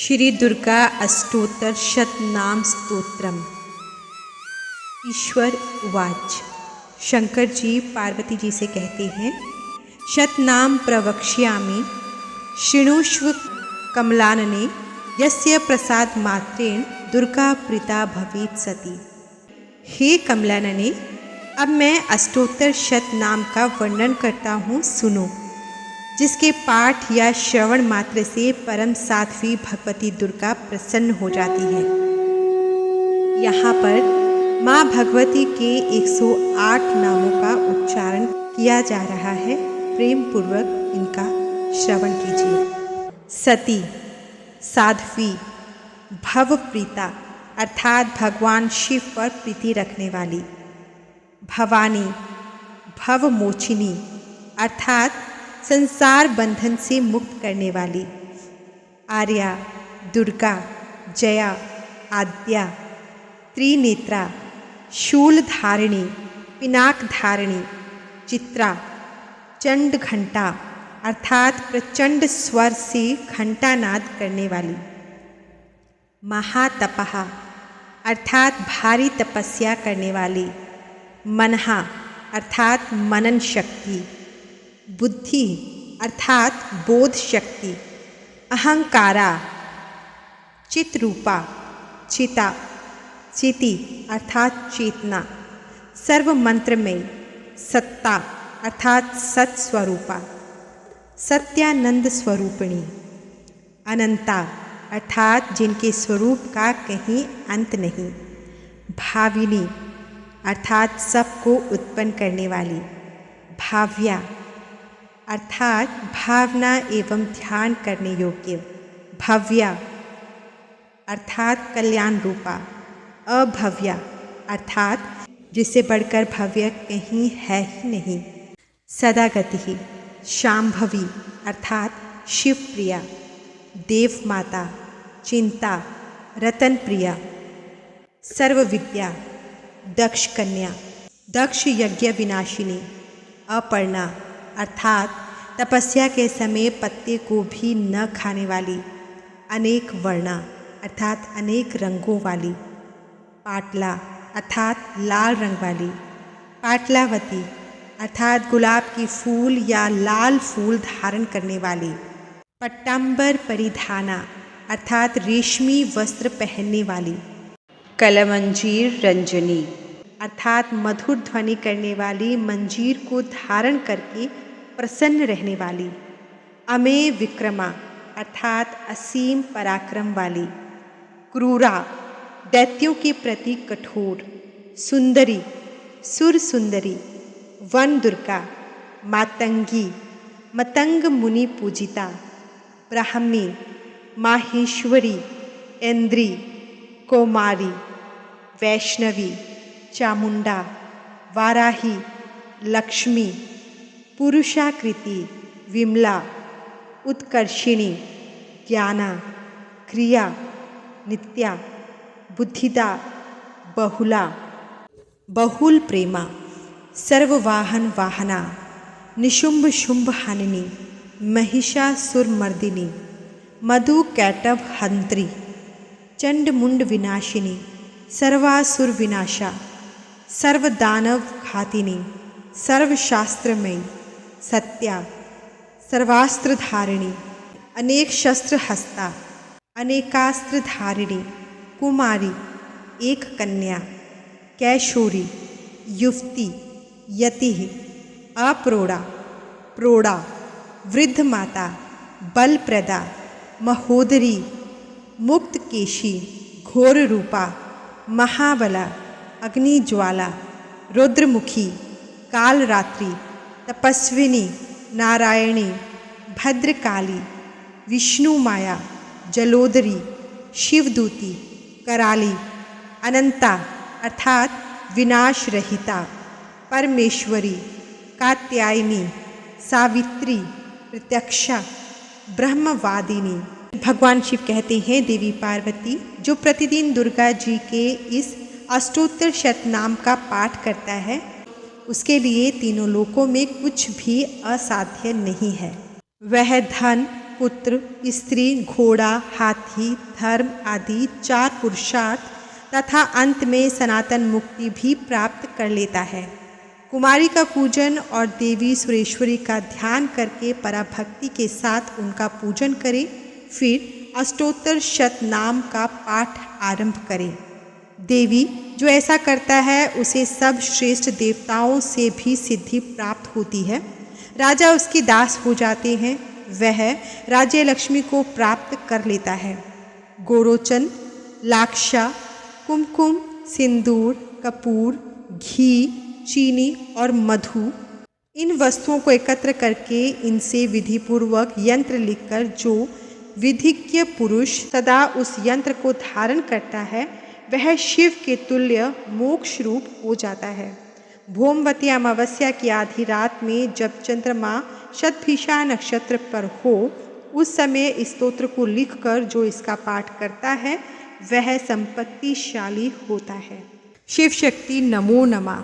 श्री दुर्गा अष्टोत्तर शतनाम स्तोत्रम। ईश्वर उवाच। शंकर जी पार्वती जी से कहते हैं, शतनाम प्रवक्ष्यामि शृणुष्व कमलानने यस्य प्रसाद मात्रेण दुर्गा प्रीता भवेत् सती। हे कमलानने, अब मैं अष्टोत्तर शतनाम का वर्णन करता हूँ, सुनो। जिसके पाठ या श्रवण मात्र से परम साध्वी भगवती दुर्गा प्रसन्न हो जाती है। यहाँ पर माँ भगवती के 108 नामों का उच्चारण किया जा रहा है। प्रेम पूर्वक इनका श्रवण कीजिए। सती, साध्वी, भवप्रीता अर्थात भगवान शिव पर प्रीति रखने वाली। भवानी, भवमोचिनी अर्थात संसार बंधन से मुक्त करने वाली। आर्या, दुर्गा, जया, आद्या, त्रिनेत्रा, शूल धारिणी, पिनाक धारिणी, चित्रा, चंड घंटा अर्थात प्रचंड स्वर से घंटानाद करने वाली। महातपहा अर्थात भारी तपस्या करने वाली। मनहा अर्थात मनन शक्ति। बुद्धि अर्थात बोध शक्ति। अहंकारा, चित्रूपा, चिता, चिति अर्थात चेतना। सर्व मंत्रमयी, सत्ता अर्थात सत्स्वरूपा। सत्यानंद स्वरूपिणी। अनंता अर्थात जिनके स्वरूप का कहीं अंत नहीं। भाविनी अर्थात सबको उत्पन्न करने वाली। भाव्या अर्थात भावना एवं ध्यान करने योग्य। भव्या अर्थात कल्याण रूपा। अभव्या अर्थात जिससे बढ़कर भव्य कहीं है ही नहीं। सदागति, शांभवी अर्थात शिवप्रिया। देवमाता, चिंता, रतन प्रिया। सर्वविद्या, दक्ष कन्या। दक्ष यज्ञ विनाशिनी। अपर्णा अर्थात तपस्या के समय पत्ते को भी न खाने वाली। अनेक वर्णा अर्थात अनेक रंगों वाली। पाटला अर्थात लाल रंग वाली। पाटलावती अर्थात गुलाब की फूल या लाल फूल धारण करने वाली। पट्टांबर परिधाना अर्थात रेशमी वस्त्र पहनने वाली। कलमंजीर रंजनी अर्थात मधुर ध्वनि करने वाली मंजीर को धारण करके प्रसन्न रहने वाली। अमेय विक्रमा अर्थात असीम पराक्रम वाली। क्रूरा दैत्यों के प्रति कठोर। सुंदरी, सुर सुंदरी। वन दुर्गा, मातंगी, मतंग मुनि पूजिता। ब्राह्मी, माहेश्वरी, इंद्री, कौमारी। वैष्णवी, चामुंडा, वाराही, लक्ष्मी। पुरुषाकृति, विमला, उत्कर्षिणी, ज्ञाना, क्रिया, नित्या, बुद्धिदा, बहुला। बहुल प्रेमा, सर्ववाहन वाहना। निशुंभ शुंभ हननी, महिषासुरमर्दिनी। मधु कैटभ हंत्री। चंड मुंड विनाशिनी, सर्वासुर विनाशा। सर्वदानव घातिनी, सर्वशास्त्रमयी। सत्या, सर्वास्त्र धारिणी, अनेक शस्त्र हस्ता। अनेकास्त्र धारिणी। कुमारी, एक कन्या। कैशोरी, युवती, यति। अप्रोड़ा, प्रोड़ा, वृद्ध माता। बलप्रदा, महोदरी। मुक्त केशी, घोर रूपा। महाबला, अग्निज्वाला। रुद्रमुखी, कालरात्रि। तपस्विनी, नारायणी। भद्रकाली, विष्णु माया। जलोदरी, शिवदूती। कराली, अनंता अर्थात विनाश रहिता। परमेश्वरी, कात्यायनी। सावित्री, प्रत्यक्षा, ब्रह्मवादिनी। भगवान शिव कहते हैं, देवी पार्वती जो प्रतिदिन दुर्गा जी के इस अष्टोत्तर शतनाम का पाठ करता है, उसके लिए तीनों लोकों में कुछ भी असाध्य नहीं है। वह धन, पुत्र, स्त्री, घोड़ा, हाथी, धर्म आदि 4 पुरुषार्थ तथा अंत में सनातन मुक्ति भी प्राप्त कर लेता है। कुमारी का पूजन और देवी सुरेश्वरी का ध्यान करके पराभक्ति के साथ उनका पूजन करें। फिर अष्टोत्तर शतनाम का पाठ आरंभ करें। देवी जो ऐसा करता है उसे सब श्रेष्ठ देवताओं से भी सिद्धि प्राप्त होती है। राजा उसकी दास हो जाते हैं। वह राज्य लक्ष्मी को प्राप्त कर लेता है। गोरोचन, लाक्षा, कुमकुम, सिंदूर, कपूर, घी, चीनी और मधु, इन वस्तुओं को एकत्र करके इनसे विधिपूर्वक यंत्र लिखकर जो विधिज्ञ पुरुष सदा उस यंत्र को धारण करता है वह शिव के तुल्य मोक्ष रूप हो जाता है। भोमवती अमावस्या की आधी रात में जब चंद्रमा शतभिषा नक्षत्र पर हो उस समय इस स्तोत्र को लिखकर जो इसका पाठ करता है वह संपत्तिशाली होता है। शिव शक्ति नमो नमः।